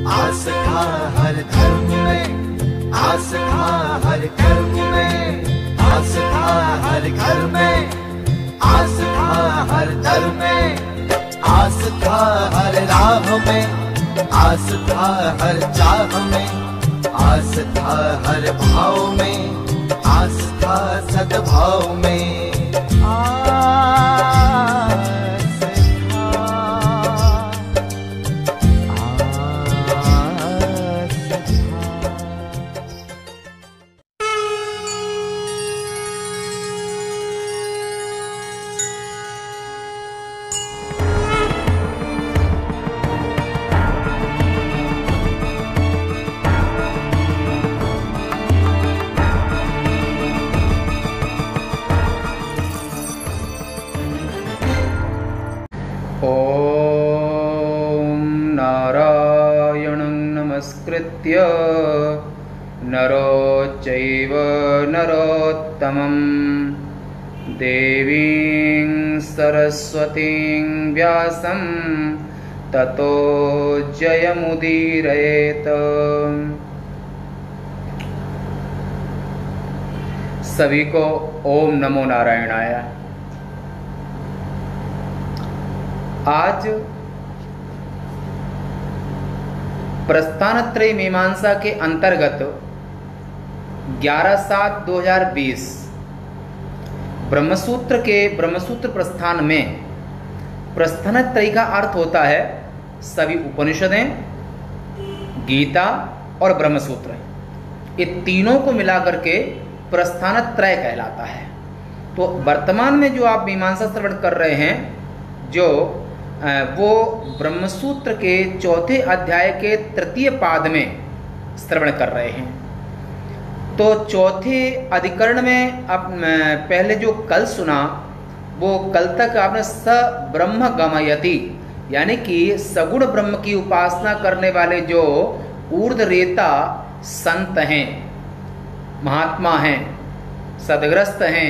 आस्था हर धर्म में, आस्था हर कर्म में, आस्था हर घर में, आस्था हर दर में, आस्था हर राह में, आस्था हर चाह में, आस्था हर भाव में, आस्था सद्भाव में। नमस्कृत्य नरो चैव नरोत्तमं देवीं सरस्वतीं व्यासं ततो जयमुदीरयेत्। सभी को ओम नमो नारायणाय। आज प्रस्थानत्रयी मीमांसा के अंतर्गत 11/7/2020 ब्रह्मसूत्र के ब्रह्मसूत्र प्रस्थान में प्रस्थानत्रयी का अर्थ होता है सभी उपनिषदें, गीता और ब्रह्मसूत्र। ये तीनों को मिलाकर के प्रस्थानत्रय कहलाता है। तो वर्तमान में जो आप मीमांसा श्रवण कर रहे हैं वो ब्रह्मसूत्र के चौथे अध्याय के तृतीय पाद में श्रवण कर रहे हैं। तो चौथे अधिकरण में अब पहले जो कल सुना वो कल तक आपने स ब्रह्म गमयति यानी कि सगुण ब्रह्म की उपासना करने वाले जो ऊर्ध्वरेता संत हैं, महात्मा हैं, सदग्रस्त हैं,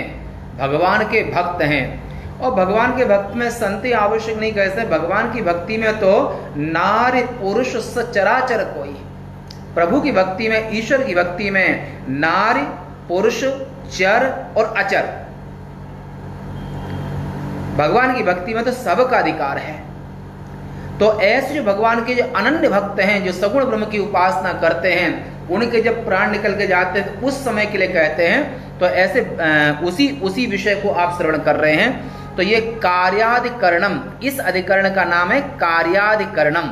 भगवान के भक्त हैं। और भगवान के भक्त में संत आवश्यक नहीं कहते, भगवान की भक्ति में तो नारी पुरुष सचराचर कोई। प्रभु की भक्ति में, ईश्वर की भक्ति में नारी पुरुष चर और अचर, भगवान की भक्ति में तो सबका अधिकार है। तो ऐसे जो भगवान के जो अनन्य भक्त हैं, जो सगुण ब्रह्म की उपासना करते हैं, उनके जब प्राण निकल के जाते हैं तो उस समय के लिए कहते हैं। तो ऐसे उसी विषय को आप श्रवण कर रहे हैं। तो ये कार्याधिकरणम, इस अधिकरण का नाम है कार्याधिकरणम।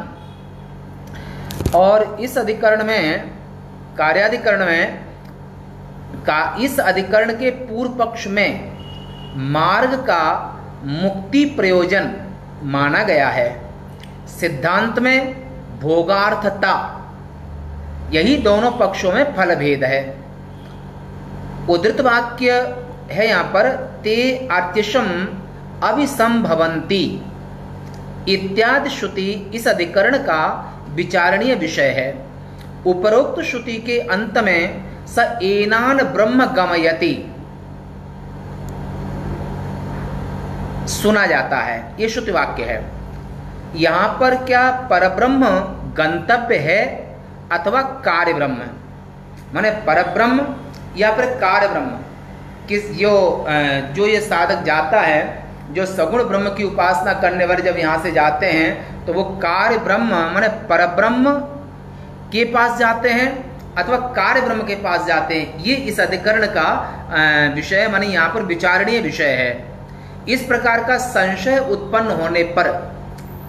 और इस अधिकरण में, कार्याधिकरण में इस अधिकरण के पूर्व पक्ष में मार्ग का मुक्ति प्रयोजन माना गया है। सिद्धांत में भोगार्थता, यही दोनों पक्षों में फल भेद है। उद्धृत वाक्य है यहाँ पर, ते आर्त्यशम अभिसंभवंती इत्यादि श्रुति इस अधिकरण का विचारणीय विषय है। उपरोक्त श्रुति के अंत में स एनान ब्रह्म गमयति सुना जाता है, ये श्रुति वाक्य है। यहाँ पर क्या परब्रह्म गंतव्य है अथवा कार्य ब्रह्म, माने परब्रह्म या फिर कार्य ब्रह्म, किस जो ये साधक जाता है, जो सगुण ब्रह्म की उपासना करने वाले जब यहाँ से जाते हैं तो वो कार्य ब्रह्म माने परब्रह्म के पास जाते हैं अथवा कार्य ब्रह्म के पास जाते हैं। ये इस अधिकरण का विषय माने यहाँ पर विचारणीय विषय है। इस प्रकार का संशय उत्पन्न होने पर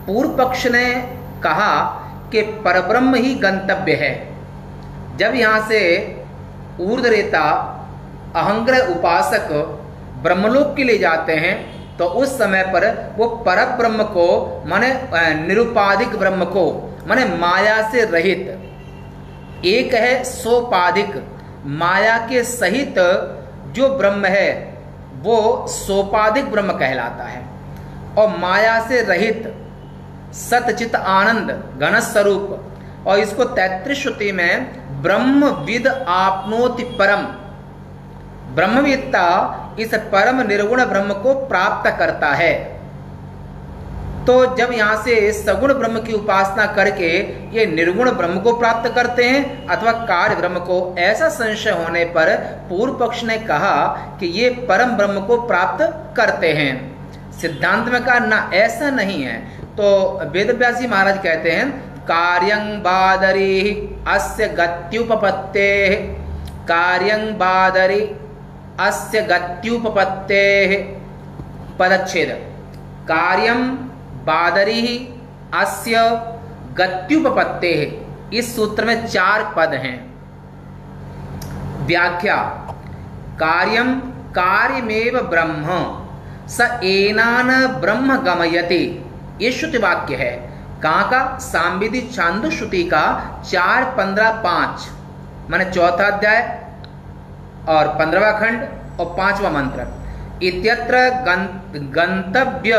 पूर्व पक्ष ने कहा कि परब्रह्म ही गंतव्य है। जब यहाँ से ऊर्ध्वरेता अहंग्रह उपासक ब्रह्मलोक के लिए जाते हैं तो उस समय पर वो परब्रह्म को माने निरुपाधिक ब्रह्म को माने माया से रहित, एक है सोपाधिक, माया के सहित जो ब्रह्म है वो सोपाधिक ब्रह्म कहलाता है। और माया से रहित सतचित आनंद घन स्वरूप, और इसको 33 श्रुति में ब्रह्मविद आपनोति परम, ब्रह्मविद्ता इस परम निर्गुण ब्रह्म को प्राप्त करता है। तो जब यहाँ से सगुण ब्रह्म की उपासना करके ये निर्गुण ब्रह्म को प्राप्त करते हैं अथवा कार्य ब्रह्म को, ऐसा संशय होने पर पूर्व पक्ष ने कहा कि ये परम ब्रह्म को प्राप्त करते हैं। सिद्धांत में कहा ना, ऐसा नहीं है। तो वेदव्यास जी महाराज कहते हैं कार्यं बादरी अस्य गत्युपपत्ते, कार्यं बादरी अस्य गत्युपपत्ते, पदच्छेद। कार्यं बादरी अस्य गत्युपपत्ते, इस सूत्र में 4 पद हैं। व्याख्या, कार्यं कार्यमेव ब्रह्म स एनान ब्रह्म गमयति, ये श्रुति वाक्य है। कहाँ का? सांविधि छांदो श्रुति का 4:15-5, माने 4था अध्याय और 15वां खंड और 5वां मंत्र। इत्यत्र गंतव्य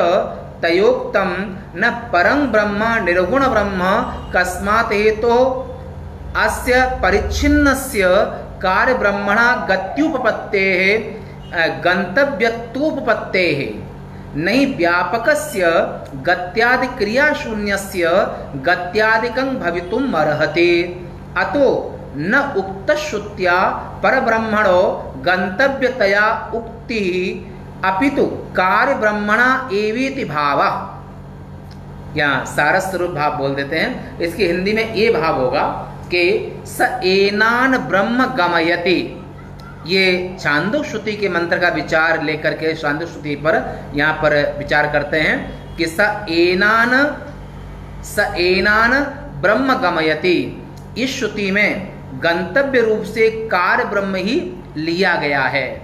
तयोक्तम न परं ब्रह्म निर्गुण ब्रह्म कस्मात् हेतो अस्य परिच्छिन्नस्य कार्य ब्रह्मणा गत्युपपत्तेः गंतव्यत्वोपपत्तेः नहि व्यापकस्य गत्यादि क्रियाशून्यस्य गत्यादिकं भवितुम् अर्हति। अतो न उक्तश्रुत्या परब्रह्मणो गंतव्यतया उक्तिः अपितु कार्य ब्रह्मणा एवेति भावः। यहाँ सारस स्वरूप भाव बोल देते हैं। इसकी हिंदी में ये भाव होगा कि स एनान ब्रह्म गमयति। ये छांदोग्य श्रुति के मंत्र का विचार लेकर के छांदोग्य श्रुति पर यहाँ पर विचार करते हैं कि स एनान ब्रह्म गमयति। इस श्रुति में गंतव्य रूप से कार्य ब्रह्म ही लिया गया है।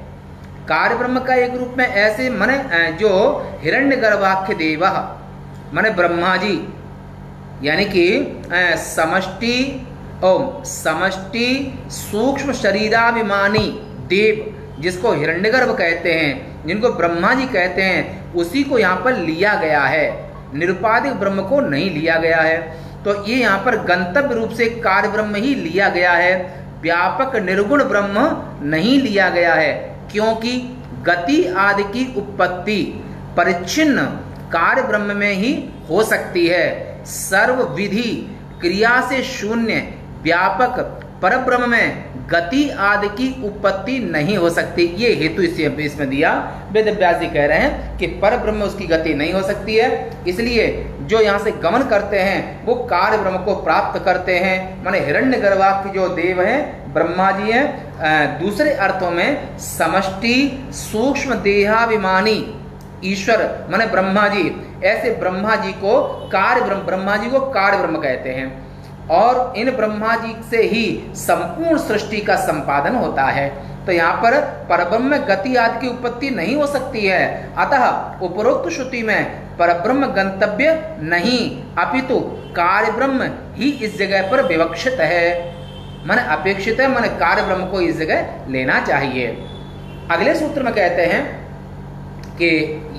कार्य ब्रह्म का एक रूप में ऐसे माने जो हिरण्यगर्भाख्य देव माने ब्रह्मा जी, यानी कि समष्टि सूक्ष्म शरीराभिमानी देव, जिसको हिरण्यगर्भ कहते हैं, जिनको ब्रह्मा जी कहते हैं, उसी को यहाँ पर लिया गया है। निरुपाधिक ब्रह्म को नहीं लिया गया है। तो ये यहाँ पर गंतव्य रूप से कार्य ब्रह्म ही लिया गया है, व्यापक निर्गुण ब्रह्म नहीं लिया गया है। क्योंकि गति आदि की उत्पत्ति परिच्छिन्न कार्य ब्रह्म में ही हो सकती है। सर्व विधि क्रिया से शून्य व्यापक परब्रह्म में गति आदि की उत्पत्ति नहीं हो सकती। ये हेतु इसमें दिया। वेदव्यास जी कह रहे हैं कि परब्रह्म उसकी गति नहीं हो सकती है, इसलिए जो यहाँ से गमन करते हैं वो कार्य ब्रह्म को प्राप्त करते हैं। माने हिरण्यगर्भाख्य जो देव हैं ब्रह्मा जी हैं। दूसरे अर्थों में समष्टि सूक्ष्म देहाभिमानी ईश्वर माने ब्रह्मा जी, ऐसे ब्रह्मा जी को कार्य ब्रह्म कहते हैं। और इन ब्रह्मा जी से ही संपूर्ण सृष्टि का संपादन होता है। तो यहाँ पर परब्रह्म में गति आदि की उत्पत्ति नहीं हो सकती है। अतः उपरोक्त श्रुति में परब्रह्म गंतव्य नहीं, अपितु कार्य ब्रह्म ही इस जगह पर विवक्षित है, माने अपेक्षित है, माने कार्य ब्रह्म को इस जगह लेना चाहिए। अगले सूत्र में कहते हैं कि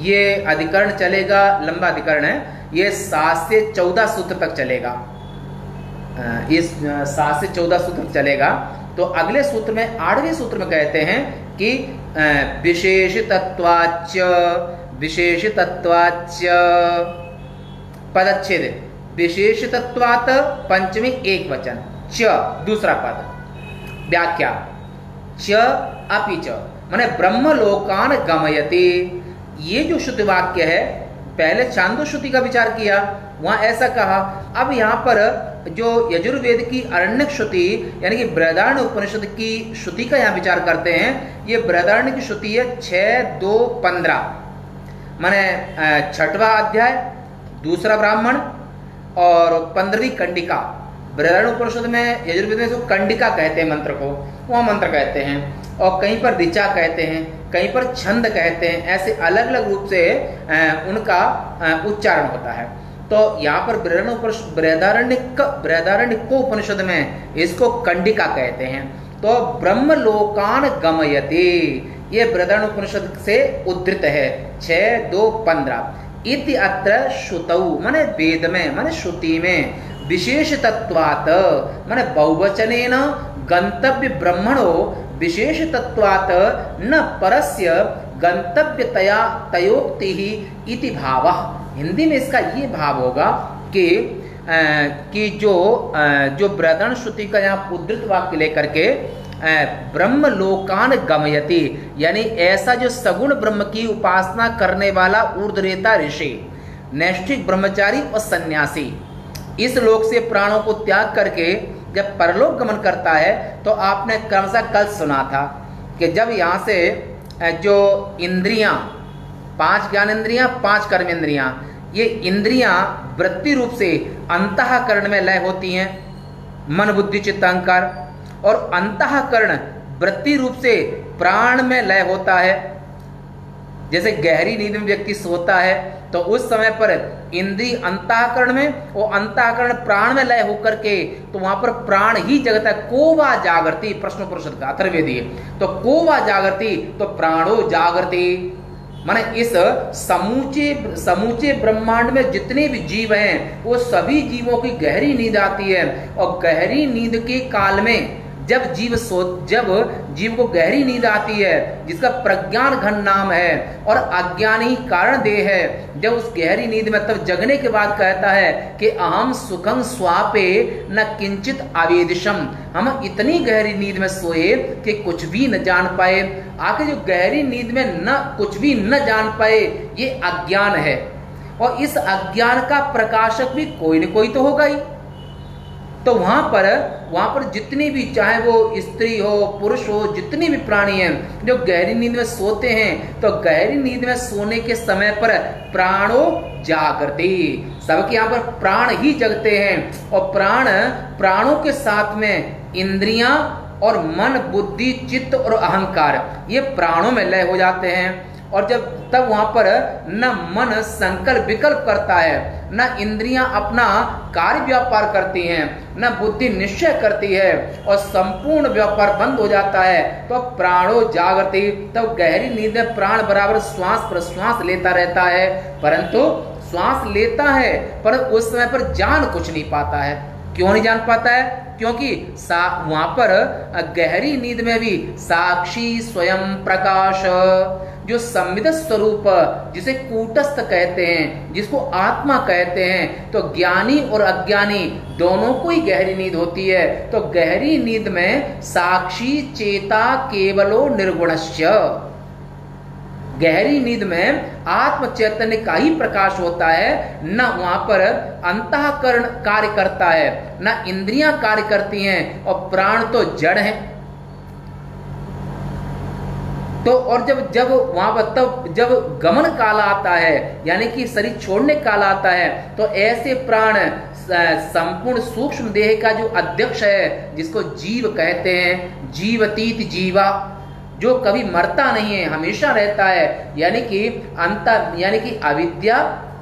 ये अधिकरण चलेगा, लंबा अधिकरण है, ये 7 से 14 सूत्र तक चलेगा। इस 7 से 14 सूत्र चलेगा। तो अगले सूत्र में 8वें सूत्र में कहते हैं कि विशेषितत्वाच्च पदच्छेद, विशेषितत्वात् पंचमी एक वचन, च दूसरा पद। व्याख्या, च अपि च माने ब्रह्मलोकान गमयति। ये जो श्रुति वाक्य है, पहले छांदो श्रुति का विचार किया, वहां ऐसा कहा। अब यहाँ पर जो यजुर्वेद की अरण्यक श्रुति यानी कि बृहदारण्य उपनिषद की श्रुति का यहाँ विचार करते हैं। ये बृहदारण्य की श्रुति है 6:2-15, माने 6वां अध्याय, दूसरा ब्राह्मण और 15वीं कंडिका। बृहदारण्य उपनिषद में यजुर्वेद में इसको कंडिका कहते हैं, मंत्र को वह मंत्र कहते हैं, और कहीं पर ऋचा कहते हैं, कहीं पर छंद कहते हैं। ऐसे अलग अलग रूप से उनका उच्चारण होता है। तो यहाँ पर बृहदारण्यक उपनिषद में इसको कंडिका कहते हैं। तो ब्रह्मलोकान गमयति, ये बृहदारण्य उपनिषद से उद्धृत है 6:2-15। इति अत्र श्रुतौ माने वेद में माने श्रुति में विशेषतत्वात् माने बहुवचनेन गंतव्य ब्रह्मणो विशेषतत्वात् न परस्य गंतव्यतया तयोक्ति इति भावः। हिंदी में इसका ये भाव होगा कि जो बृहदारण्यक श्रुति का यहाँ उद्धृत वाक्य लेकर के ब्रह्म लोकान गमयति, यानी ऐसा जो सगुण ब्रह्म की उपासना करने वाला ऊर्ध्वरेता ऋषि, नैष्ठिक ब्रह्मचारी और सन्यासी इस लोक से प्राणों को त्याग करके जब परलोक गमन करता है, तो आपने क्रमशः कल सुना था कि जब यहाँ से जो इंद्रियां, 5 ज्ञानेंद्रियां, 5 कर्मेंद्रियां, ये इंद्रियां वृत्ति रूप से अंतःकरण में लय होती हैं, मन बुद्धि चित्त अहंकार, और अंतःकरण वृत्ति रूप से प्राण में लय होता है। जैसे गहरी नींद में व्यक्ति सोता है तो उस समय पर इंद्रिय अंतःकरण में और अंतःकरण प्राण में लय होकर के तो वहां पर प्राण ही जगता है। कोवा जागृति, प्रश्न पुरुषद का अथर्ववेदी, तो कोवा जागृति तो प्राणो जागृति, माने इस समूचे ब्रह्मांड में जितने भी जीव हैं वो सभी जीवों की गहरी नींद आती है। और गहरी नींद के काल में जब जीव को गहरी नींद आती है, जिसका प्रज्ञान घन नाम है और अज्ञान ही कारण देह है, जब उस गहरी नींद में तब जगने के बाद कहता है कि अहम सुखं स्वापे न किंचित आवेदिशम, हम इतनी गहरी नींद में सोए कि कुछ भी न जान पाए। आखिर जो गहरी नींद में न कुछ भी न जान पाए, ये अज्ञान है, और इस अज्ञान का प्रकाशक भी कोई न कोई तो होगा ही। तो वहां पर जितनी भी, चाहे वो स्त्री हो पुरुष हो, जितनी भी प्राणी हैं जो गहरी नींद में सोते हैं, तो गहरी नींद में सोने के समय पर प्राणो जागृति, सबके यहाँ पर प्राण ही जगते हैं। और प्राणों के साथ में इंद्रियां और मन बुद्धि चित्त और अहंकार ये प्राणों में लय हो जाते हैं। और तब वहां पर न मन संकल्प विकल्प करता है, न इंद्रियां अपना कार्य व्यापार करती हैं, न बुद्धि निश्चय करती है, और संपूर्ण व्यापार बंद हो जाता है। तो प्राणो जागृति, तब गहरी नींद में प्राण बराबर श्वास प्रश्वास लेता रहता है, परंतु श्वास लेता है पर उस समय पर जान कुछ नहीं पाता है। क्यों नहीं जान पाता है? क्योंकि वहां पर गहरी नींद में भी साक्षी स्वयं प्रकाश, जो संविद स्वरूप, जिसे कूटस्थ कहते हैं, जिसको आत्मा कहते हैं, तो ज्ञानी और अज्ञानी दोनों को ही गहरी नींद होती है। तो गहरी नींद में साक्षी चेता केवलो निर्गुणस्य, गहरी नींद में आत्म चैतन्य का ही प्रकाश होता है, न वहां पर अंतःकरण कार्य करता है, न इंद्रियां कार्य करती हैं, और प्राण तो जड़ है। तो और जब वहां पर तब जब गमन काल आता है, यानी कि शरीर छोड़ने काल आता है, तो ऐसे प्राण संपूर्ण सूक्ष्म देह का जो अध्यक्ष है, जिसको जीव कहते हैं, जीवतीत जीवा, जो कभी मरता नहीं है, हमेशा रहता है, यानी कि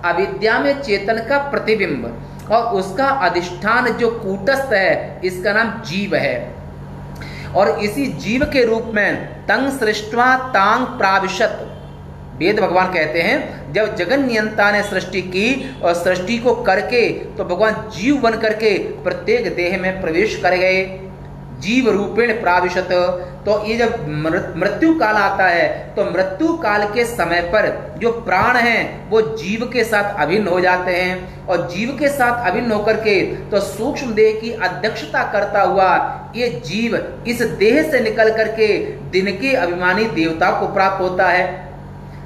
अविद्या में चेतन का प्रतिबिंब, और उसका अधिष्ठान जो कूटस्थ है, इसका नाम जीव है। और इसी जीव के रूप में तंग सृष्टवा तांग प्राविशत, वेद भगवान कहते हैं जब जगन नियंता ने सृष्टि की और सृष्टि को करके तो भगवान जीव बन करके प्रत्येक देह में प्रवेश कर गए, जीव रूपेण प्राविशत। तो ये जब मृत्यु काल आता है, तो मृत्यु काल के समय पर जो प्राण हैं वो जीव के साथ अभिन्न हो जाते हैं, और जीव के साथ अभिन्न होकर के तो सूक्ष्म देह की अध्यक्षता करता हुआ ये जीव इस देह से निकल करके दिन के अभिमानी देवता को प्राप्त होता है।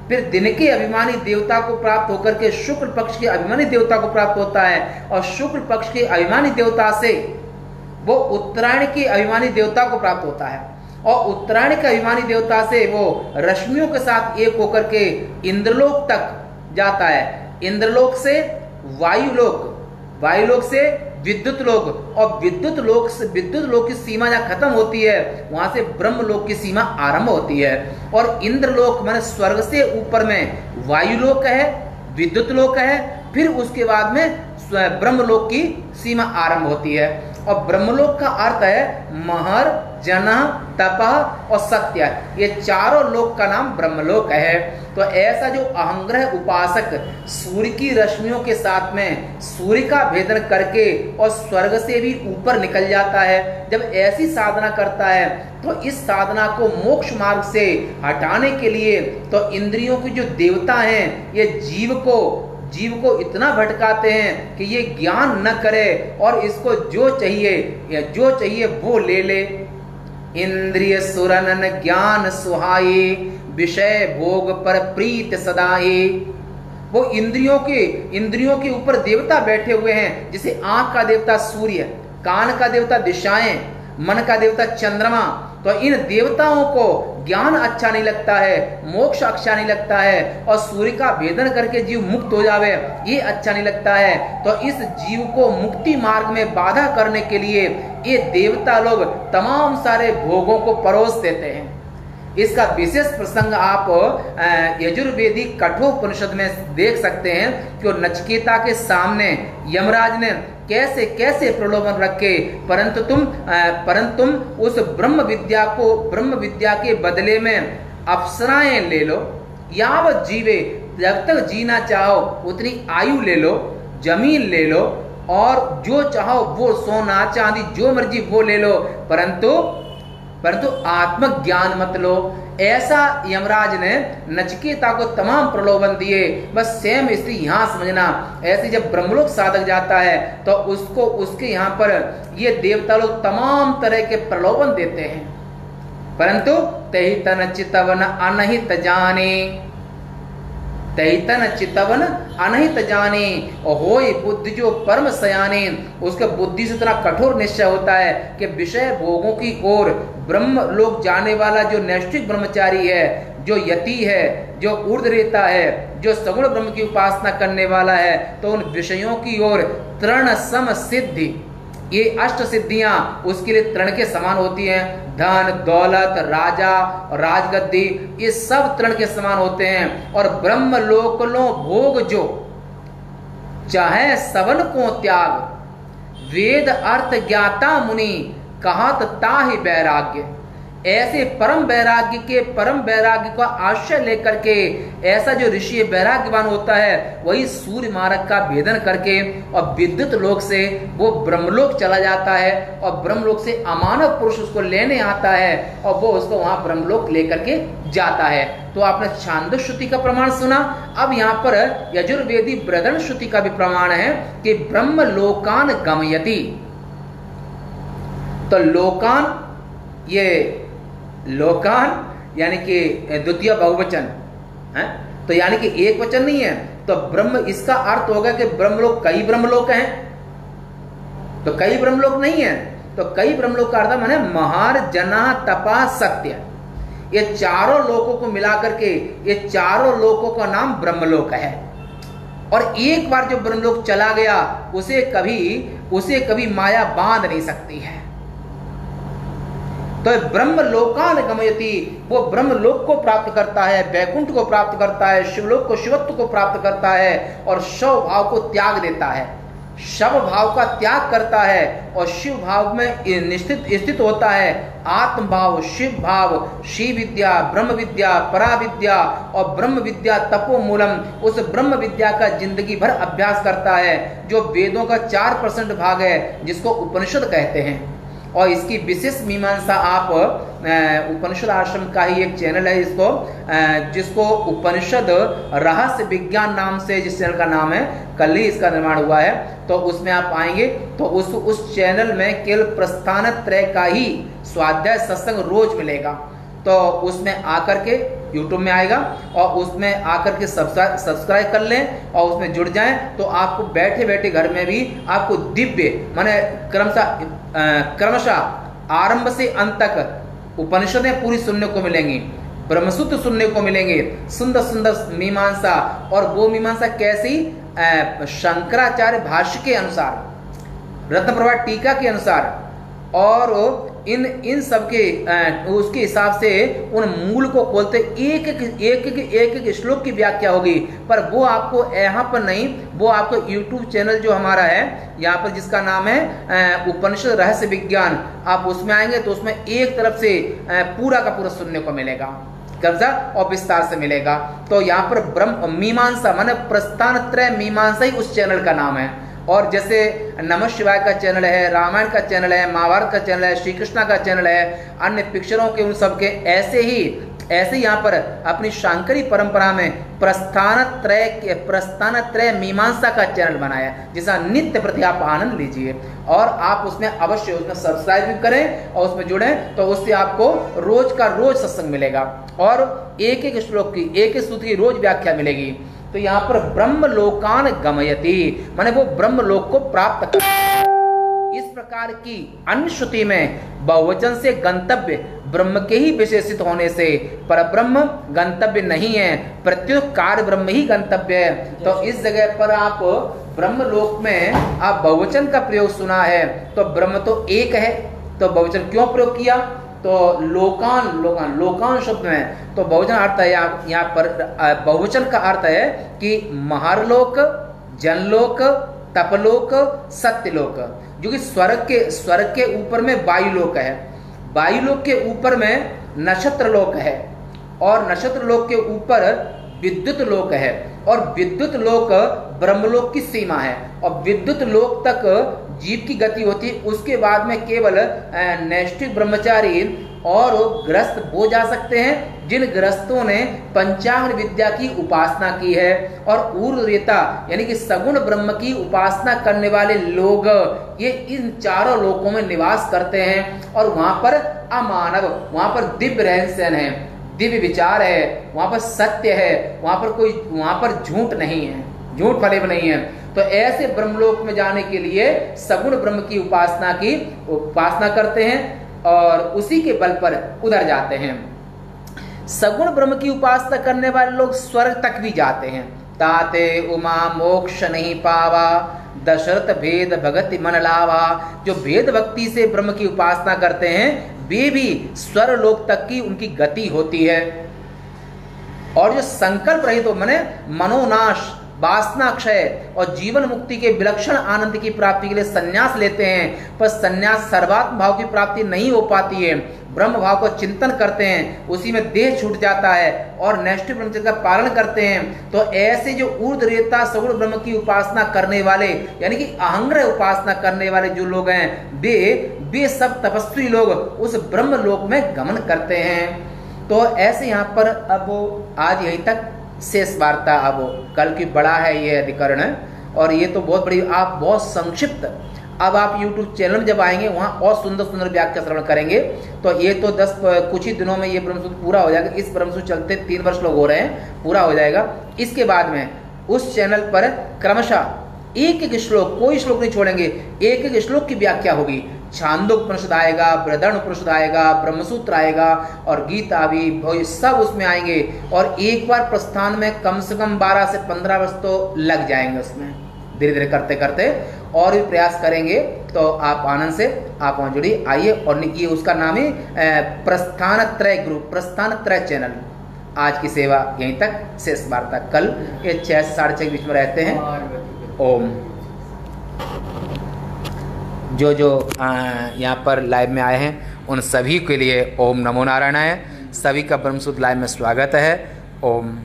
फिर दिन के अभिमानी देवता को प्राप्त होकर के शुक्ल पक्ष के अभिमानी देवता को प्राप्त होता है, और शुक्ल पक्ष के अभिमानी देवता से वो उत्तरायण के अभिमानी देवता को प्राप्त होता है, और उत्तरायण के अभिमानी देवता से वो रश्मियों के साथ एक होकर के इंद्रलोक तक जाता है, इंद्रलोक से वायुलोक, वायुलोक से विद्युत लोक, और विद्युत लोक की सीमा जहाँ खत्म होती है वहां से ब्रह्मलोक की सीमा आरंभ होती है। और इंद्रलोक माने स्वर्ग से ऊपर में वायुलोक है, विद्युत लोक है, फिर उसके बाद में ब्रह्मलोक की सीमा आरंभ होती है। और ब्रह्मलोक का अर्थ है महर, जनः, तपः और सत्य, ये चारों लोक का नाम ब्रह्मलोक है। तो ऐसा जो अहंग्रह उपासक सूर्य की रश्मियों के साथ में सूर्य का भेदन करके और स्वर्ग से भी ऊपर निकल जाता है, जब ऐसी साधना करता है तो इस साधना को मोक्ष मार्ग से हटाने के लिए तो इंद्रियों की जो देवता हैं ये जीव को जीव को इतना भटकाते हैं कि ये ज्ञान न करे और इसको जो चाहिए वो ले ले। इंद्रिय सुरनन ज्ञान सुहाए, विषय भोग पर प्रीत सदाए। वो इंद्रियों के ऊपर देवता बैठे हुए हैं, जैसे आंख का देवता सूर्य, कान का देवता दिशाएं, मन का देवता चंद्रमा। तो इन देवताओं को ज्ञान अच्छा नहीं लगता है, मोक्ष अच्छा नहीं लगता है, और सूर्य का भेदन करके जीव मुक्त हो जावे ये अच्छा नहीं लगता है। तो इस जीव को मुक्ति मार्ग में बाधा करने के लिए ये देवता लोग तमाम सारे भोगों को परोस देते हैं। इसका विशेष प्रसंग आप यजुर्वेदी कठोपनिषद में देख सकते हैं कि नचिकेता के सामने यमराज ने कैसे कैसे प्रलोभन रखे, परंतु तुम उस ब्रह्म विद्या के बदले में अप्सराएं ले लो, यावत जीवे, जब तक जीना चाहो उतनी आयु ले लो, जमीन ले लो, और जो चाहो वो सोना चांदी जो मर्जी वो ले लो, परंतु आत्मज्ञान मत लो। ऐसा यमराज ने नचिकेता को तमाम प्रलोभन दिए। बस सेम स्थिति यहाँ समझना, ऐसे जब ब्रह्मलोक साधक जाता है तो उसको उसके यहाँ पर ये देवता लोग तमाम तरह के प्रलोभन देते हैं, परंतु तहि तन चितवन अनहित जाने, तैतन चितवन अनहित जाने, और होय बुद्धि जो परम सयाने। उसके बुद्धि से इतना कठोर निश्चय होता है कि विषय भोगों की ओर ब्रह्म लोक जाने वाला जो नैष्ठिक ब्रह्मचारी है, जो यति है, जो ऊर्ध्वरेता है, जो सगुण ब्रह्म की उपासना करने वाला है, तो उन विषयों की ओर तृण सम सिद्धि, ये अष्ट सिद्धियां उसके लिए तृण के समान होती हैं। धन, दौलत, राजा, राजगद्दी, ये सब तृण के समान होते हैं। और ब्रह्म लोकलो भोग जो चाहे सवन को त्याग, वेद अर्थ ज्ञाता मुनि कहत ताहि वैराग्य। ऐसे परम वैराग्य का आश्रय लेकर के ऐसा जो ऋषि वैराग्यवान होता है, वही सूर्य मार्ग का भेदन करके और विद्युत लोक से वो ब्रह्मलोक चला जाता है, और ब्रह्मलोक से अमानव पुरुष उसको लेने आता है और वो उसको वहां ब्रह्मलोक लेकर के जाता है। तो आपने छांदो श्रुति का प्रमाण सुना। अब यहाँ पर यजुर्वेदी बृहदन श्रुति का भी प्रमाण है कि ब्रह्म लोकान गमयति। तो लोकान यानी कि द्वितीय बहुवचन है, तो यानी कि एक वचन नहीं है। तो ब्रह्म, इसका अर्थ होगा कि ब्रह्मलोक, कई ब्रह्मलोक हैं, तो कई ब्रह्मलोक नहीं है। तो कई ब्रह्मलोक का अर्थ माने महार जना तपा सत्य, ये चारों लोकों को मिला करके ये चारों लोकों का नाम ब्रह्मलोक है। और एक बार जो ब्रह्मलोक चला गया उसे कभी माया बांध नहीं सकती है। तो ब्रह्म लोकान गमयति, वो ब्रह्म लोक को प्राप्त करता है, वैकुंठ को प्राप्त करता है, शिवलोक को, शिवत्व को प्राप्त करता है, और शव भाव को त्याग देता है, शव भाव का त्याग करता है और शिव भाव में स्थित होता है। आत्म भाव, शिव भाव, शिव विद्या, ब्रह्म विद्या, परा विद्या और ब्रह्म विद्या तपोमूलम, उस ब्रह्म विद्या का जिंदगी भर अभ्यास करता है, जो वेदों का 4% भाग है, जिसको उपनिषद कहते हैं। और इसकी विशेष मीमांसा आप उपनिषद आश्रम का ही एक चैनल है जिसको उपनिषद रहस्य विज्ञान नाम से, जिस चैनल का नाम है, कल ही इसका निर्माण हुआ है, तो उसमें आप आएंगे तो उस चैनल में केवल प्रस्थान त्रय का ही स्वाध्याय सत्संग रोज मिलेगा। तो उसमें आकर के यूट्यूब में आएगा और उसमें आकर के सब्सक्राइब कर लें और उसमें जुड़ जाएं, तो आपको बैठे बैठे घर में भी आपको दिव्य माने क्रमशः आरंभ से अंत तक उपनिषदें पूरी सुनने को मिलेंगी, ब्रह्मसूत्र सुनने को मिलेंगे, सुंदर सुंदर मीमांसा। और वो मीमांसा कैसी? शंकराचार्य भाष्य के अनुसार, रत्नप्रभा टीका के अनुसार, और इन सब के उसके हिसाब से उन मूल को खोलते एक श्लोक की व्याख्या होगी। पर वो आपको यहाँ पर नहीं, वो आपको YouTube चैनल जो हमारा है यहाँ पर, जिसका नाम है उपनिषद रहस्य विज्ञान, आप उसमें आएंगे तो उसमें एक तरफ से पूरा का पूरा सुनने को मिलेगा, कब्जा और विस्तार से मिलेगा। तो यहाँ पर ब्रह्म मीमांसा माने प्रस्थान त्रय मीमांसा ही उस चैनल का नाम है। और जैसे नमः शिवाय का चैनल है, रामायण का चैनल है, महाभारत का चैनल है, श्री कृष्णा का चैनल है, अन्य पिक्चरों के उन सब के, ऐसे ही ऐसे यहाँ पर अपनी शांकरी परंपरा में प्रस्थान त्रय मीमांसा का चैनल बनाया, जिसका नित्य प्रति आप आनंद लीजिए और आप उसमें अवश्य उसमें सब्सक्राइब भी करें और उसमें जुड़ें, तो उससे आपको रोज का रोज सत्संग मिलेगा और एक एक श्लोक की एक एक सूत्र की रोज व्याख्या मिलेगी। तो यहाँ पर ब्रह्मलोकान गमयति माने वो ब्रह्मलोक को प्राप्त कर। इस प्रकार की अन्य श्रुति में बहुवचन से गंतव्य ब्रह्म के ही विशेषित होने से परब्रह्म गंतव्य नहीं है, प्रत्युत कार्य ब्रह्म ही गंतव्य है। तो इस जगह पर आप ब्रह्मलोक में आप बहुवचन का प्रयोग सुना है, तो ब्रह्म तो एक है, तो बहुवचन क्यों प्रयोग किया? तो लोकान शब्द में तो बहुवचन अर्थ है यहाँ पर बहुवचन का अर्थ है कि महारलोक, जनलोक, तपलोक, सत्यलोक, जो कि स्वर्ग के ऊपर में वायुलोक है, वायुलोक के ऊपर में नक्षत्र लोक है और नक्षत्र लोक के ऊपर विद्युत लोक है और विद्युत लोक ब्रह्मलोक की सीमा है और विद्युत लोक तक जीव की गति होती है। उसके बाद में केवल नैष्ठिक ब्रह्मचारी और ग्रस्त वो जा सकते हैं जिन ग्रस्तों ने पंचांग विद्या की उपासना की है और ऊर्ध्वरेता यानी कि सगुण ब्रह्म की उपासना करने वाले लोग ये इन चारों लोकों में निवास करते हैं और वहां पर अमानव, वहां पर दिव्य रहन सहन है, दिव्य विचार है, वहां पर सत्य है, वहां पर झूठ नहीं है, झूठ फरेब नहीं है। तो ऐसे ब्रह्मलोक में जाने के लिए सगुण ब्रह्म की उपासना करते हैं और उसी के बल पर उधर जाते हैं। सगुण ब्रह्म की उपासना करने वाले लोग स्वर्ग तक भी जाते हैं। ताते उमा मोक्ष नहीं पावा, दशरथ भेद भगति मन लावा। जो भेद भक्ति से ब्रह्म की उपासना करते हैं वे भी स्वर्ग लोक तक की उनकी गति होती है। और जो संकल्प रहित हो माने मनोनाश, वासना क्षय और जीवन मुक्ति के विलक्षण आनंद की प्राप्ति के लिए संन्यास लेते हैं, पर संन्यास सर्वात्म भाव की प्राप्ति नहीं हो पाती है। ब्रह्म भाव को चिंतन करते हैं, उसी में देह छूट जाता है और नैष्ठिक ब्रह्मचर्य का पालन करते हैं। तो ऐसे जो ऊर्ध्वरेता सगुण ब्रह्म की उपासना करने वाले यानी कि अहंग्रह उपासना करने वाले जो लोग हैं वे सब तपस्वी लोग उस ब्रह्म लोक में गमन करते हैं। तो ऐसे यहाँ पर अब आज यहीं तक शेष वार्ता। अब कल की बड़ा है ये अधिकरण और ये तो बहुत बड़ी, आप बहुत संक्षिप्त। अब आप YouTube चैनल में जब आएंगे वहाँ और सुंदर सुंदर व्याख्या श्रवण करेंगे। तो ये तो कुछ ही दिनों में ये ब्रह्मसूत्र पूरा हो जाएगा। इस ब्रह्मसूत्र चलते 3 वर्ष लोग हो रहे हैं, पूरा हो जाएगा। इसके बाद में उस चैनल पर क्रमशः एक एक श्लोक, कोई श्लोक नहीं छोड़ेंगे, एक एक श्लोक की व्याख्या होगी। छांदोग्य उपनिषद आएगा, बृहदारण्यक उपनिषद आएगा, ब्रह्मसूत्र आएगा और गीता भी, सब उसमें आएंगे। और एक बार प्रस्थान में कम से कम 12 से 15 वर्ष तो लग जाएंगे उसमें, धीरे धीरे करते करते और भी प्रयास करेंगे। तो आप आनंद से आप वहाँ जुड़िए, आइए। और ये उसका नाम है प्रस्थान त्रय ग्रुप, प्रस्थान त्रय चैनल। आज की सेवा यहीं तक, शेष वार्ता कल। ये 6 से 6:30 के बीच में रहते हैं। ओम। जो यहाँ पर लाइव में आए हैं उन सभी के लिए ओम नमो नारायणाय। सभी का ब्रह्मसूत्र लाइव में स्वागत है। ओम।